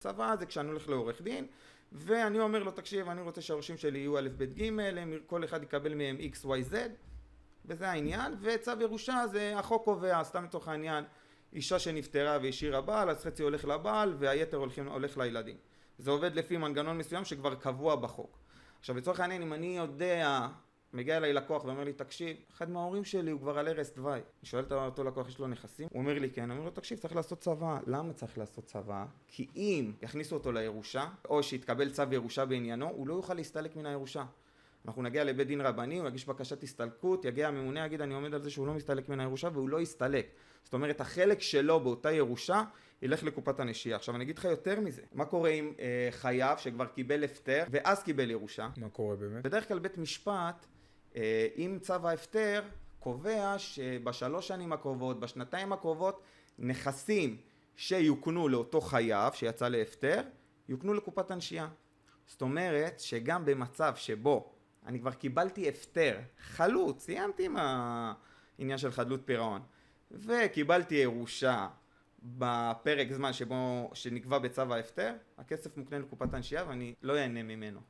צוואה זה כשאני הולך לעורך דין, ואני אומר לו, תקשיב, אני רוצה שהיורשים שלי יהיו א' ב' ג', כל אחד יקבל מהם X, Y, Z, וזה העניין. וצו ירושה זה החוק קובע, סתם לתוך העניין, אישה שנפטרה והשאירה בעל, אז חצי הולך לבעל והיתר הולך לילדים. זה עובד לפי מנגנון מסוים שכבר קבוע בחוק. עכשיו לצורך העניין, אם אני יודע, מגיע אליי לקוח ואומר לי, תקשיב, אחד מההורים שלי הוא כבר על ערש דווי. אני שואל את אותו לקוח, יש לו נכסים? הוא אומר לי כן, אני אומר לו, תקשיב, צריך לעשות צוואה. למה צריך לעשות צוואה? כי אם יכניסו אותו לירושה, או שיתקבל צו ירושה בעניינו, הוא לא יוכל להסתלק מן הירושה. אנחנו נגיע לבית דין רבני, הוא יגיש בקשת הסתלקות, יגיע הממונה, יגיד, אני עומד על זה שהוא לא מסתלק מן הירושה, והוא לא יסתלק. זאת אומרת, החלק שלו באותה ירושה ילך לקופת הנשייה. עכשיו אני אגיד לך יותר מזה. מה קורה עם חייב שכבר קיבל הפטר ואז קיבל ירושה? מה קורה באמת? בדרך כלל בית משפט, עם צו ההפטר, קובע שבשלוש שנים הקרובות, בשנתיים הקרובות, נכסים שיוקנו לאותו חייב שיצא להפטר, יוקנו לקופת הנשייה. זאת אומרת שגם במצב שבו אני כבר קיבלתי הפטר, חלוט, סיימתי עם העניין של חדלות פירעון, וקיבלתי ירושה בפרק זמן שנקבע בצו ההפטר, הכסף מוקנה לקופת הנשייה ואני לא אהנה ממנו.